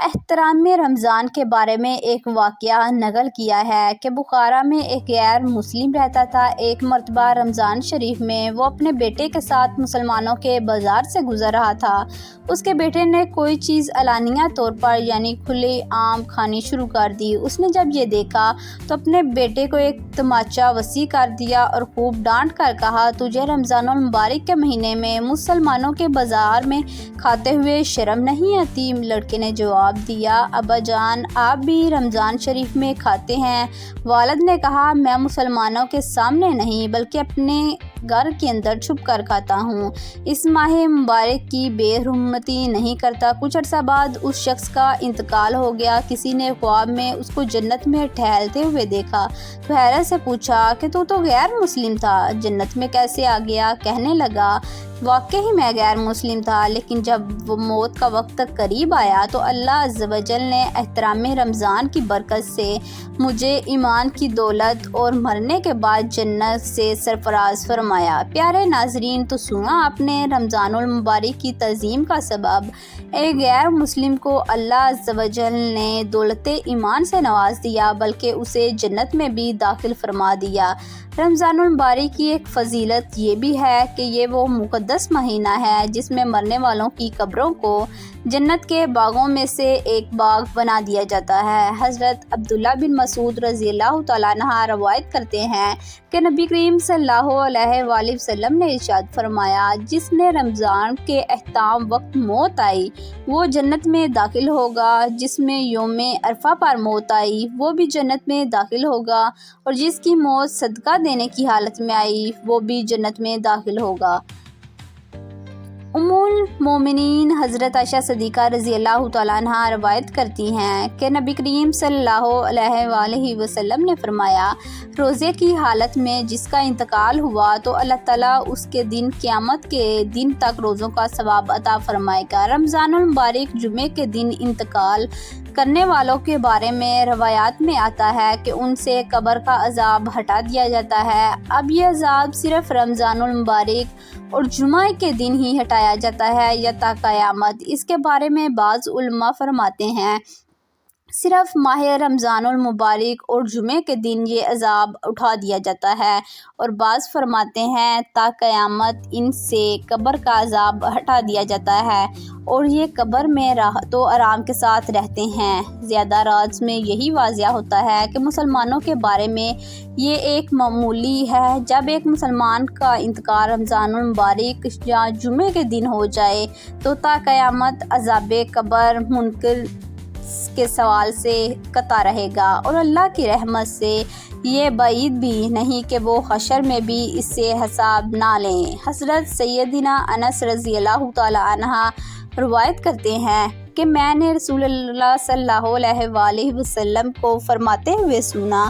احترام رمضان کے بارے میں ایک واقعہ نقل کیا ہے کہ بخارا میں ایک غیر مسلم رہتا تھا۔ ایک مرتبہ رمضان شریف میں وہ اپنے بیٹے کے ساتھ مسلمانوں کے بازار سے گزر رہا تھا۔ اس کے بیٹے نے کوئی چیز علانیہ طور پر یعنی کھلے عام کھانی شروع کر دی۔ اس نے جب یہ دیکھا تو اپنے بیٹے کو ایک تماچا وسیع کر دیا اور خوب ڈانٹ کر کہا، تجھے رمضان المبارک کے مہینے میں مسلمانوں کے بازار میں کھاتے ہوئے شرم نہیں آتی؟ لڑکے نے جواب دیا، ابا جان آپ بھی رمضان شریف میں کھاتے ہیں؟ والد نے کہا، میں مسلمانوں کے سامنے نہیں بلکہ اپنے گھر کے اندر چھپ کر کھاتا ہوں، اس ماہ مبارک کی بے حرمتی نہیں کرتا۔ کچھ عرصہ بعد اس شخص کا انتقال ہو گیا۔ کسی نے خواب میں اس کو جنت میں ٹہلتے ہوئے دیکھا تو حیرت سے پوچھا کہ تو غیر مسلم تھا، جنت میں کیسے آ گیا؟ کہنے لگا، واقعی میں غیر مسلم تھا، لیکن جب وہ موت کا وقت قریب آیا تو اللہ عز و جل نے احترام رمضان کی برکت سے مجھے ایمان کی دولت اور مرنے کے بعد جنت سے سرفراز فرمایا۔ پیارے ناظرین، تو سنا آپ نے رمضان المبارک کی تعظیم کا سبب۔ ایک غیر مسلم کو اللہ عز و جل نے دولت ایمان سے نواز دیا بلکہ اسے جنت میں بھی داخل فرما دیا۔ رمضان المبارک کی ایک فضیلت یہ بھی ہے کہ یہ وہ مقدس مہینہ ہے جس میں مرنے والوں کی قبروں کو جنت کے باغوں میں سے ایک باغ بنا دیا جاتا ہے۔ حضرت عبداللہ بن مسعود رضی اللہ تعالیٰ عنہ روایت کرتے ہیں کہ نبی کریم صلی اللہ علیہ وآلہ وسلم نے ارشاد فرمایا، جس نے رمضان کے اختتام وقت موت آئی وہ جنت میں داخل ہوگا، جس میں یوم عرفہ پر موت آئی وہ بھی جنت میں داخل ہوگا، اور جس کی موت صدقہ دینے کی حالت میں آئی وہ بھی جنت میں داخل ہوگا۔ ام المومنین حضرت عائشہ صدیقہ رضی اللہ تعالیٰ عنہ روایت کرتی ہیں کہ نبی کریم صلی اللہ علیہ وآلہ وسلم نے فرمایا، روزے کی حالت میں جس کا انتقال ہوا تو اللہ تعالیٰ اس کے دن قیامت کے دن تک روزوں کا ثواب عطا فرمائے گا۔ رمضان المبارک جمعے کے دن انتقال کرنے والوں کے بارے میں روایات میں آتا ہے کہ ان سے قبر کا عذاب ہٹا دیا جاتا ہے۔ اب یہ عذاب صرف رمضان المبارک اور جمعہ کے دن ہی ہٹایا جاتا ہے یا تا قیامت؟ اس کے بارے میں بعض علماء فرماتے ہیں صرف ماہ رمضان المبارک اور جمعے کے دن یہ عذاب اٹھا دیا جاتا ہے، اور بعض فرماتے ہیں تا قیامت ان سے قبر کا عذاب ہٹا دیا جاتا ہے اور یہ قبر میں راحت و آرام کے ساتھ رہتے ہیں۔ زیادہ راز میں یہی واضح ہوتا ہے کہ مسلمانوں کے بارے میں یہ ایک معمولی ہے، جب ایک مسلمان کا انتقال رمضان المبارک یا جمعے کے دن ہو جائے تو تا قیامت عذاب قبر منکر کے سوال سے قطع رہے گا، اور اللہ کی رحمت سے یہ بعید بھی نہیں کہ وہ حشر میں بھی اس سے حساب نہ لیں۔ حضرت سیدنا انس رضی اللہ تعالیٰ عنہ روایت کرتے ہیں کہ میں نے رسول اللہ صلی اللہ علیہ وآلہ وسلم کو فرماتے ہوئے سنا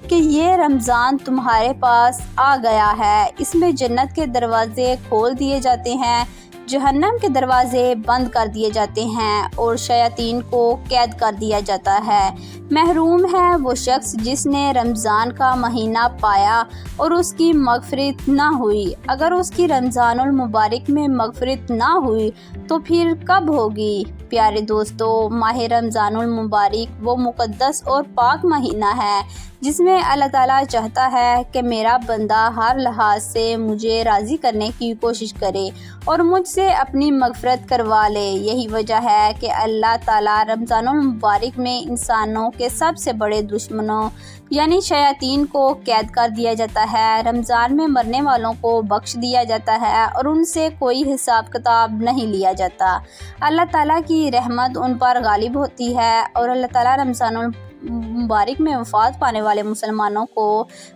کہ یہ رمضان تمہارے پاس آ گیا ہے، اس میں جنت کے دروازے کھول دیے جاتے ہیں، جہنم کے دروازے بند کر دیے جاتے ہیں اور شیاطین کو قید کر دیا جاتا ہے۔ محروم ہے وہ شخص جس نے رمضان کا مہینہ پایا اور اس کی مغفرت نہ ہوئی۔ اگر اس کی رمضان المبارک میں مغفرت نہ ہوئی تو پھر کب ہوگی؟ پیارے دوستو، ماہ رمضان المبارک وہ مقدس اور پاک مہینہ ہے جس میں اللہ تعالیٰ چاہتا ہے کہ میرا بندہ ہر لحاظ سے مجھے راضی کرنے کی کوشش کرے اور مجھ سے اپنی مغفرت کروا لے۔ یہی وجہ ہے کہ اللہ تعالیٰ رمضان المبارک میں انسانوں کے سب سے بڑے دشمنوں یعنی شیاطین کو قید کر دیا جاتا ہے۔ رمضان میں مرنے والوں کو بخش دیا جاتا ہے اور ان سے کوئی حساب کتاب نہیں لیا جاتا۔ اللہ تعالیٰ کی رحمت ان پر غالب ہوتی ہے اور اللہ تعالیٰ رمضان مبارک میں وفات پانے والے مسلمانوں کو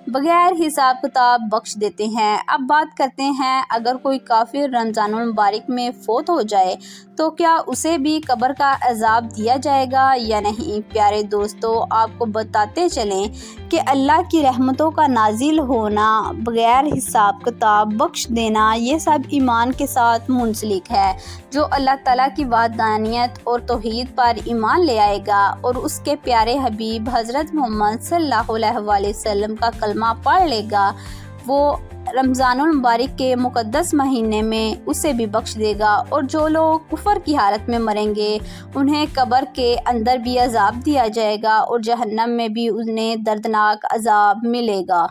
بغیر حساب کتاب بخش دیتے ہیں۔ اب بات کرتے ہیں، اگر کوئی کافر رمضان المبارک میں فوت ہو جائے تو کیا اسے بھی قبر کا عذاب دیا جائے گا یا نہیں؟ پیارے دوستو، آپ کو بتاتے چلیں کہ اللہ کی رحمتوں کا نازل ہونا، بغیر حساب کتاب بخش دینا، یہ سب ایمان کے ساتھ منسلک ہے۔ جو اللہ تعالیٰ کی وحدانیت اور توحید پر ایمان لے آئے گا اور اس کے پیارے حبیب حضرت محمد صلی اللہ علیہ وآلہ وسلم کا کلمہ پڑھ لے گا، وہ رمضان المبارک کے مقدس مہینے میں اسے بھی بخش دے گا، اور جو لوگ کفر کی حالت میں مریں گے انہیں قبر کے اندر بھی عذاب دیا جائے گا اور جہنم میں بھی انہیں دردناک عذاب ملے گا۔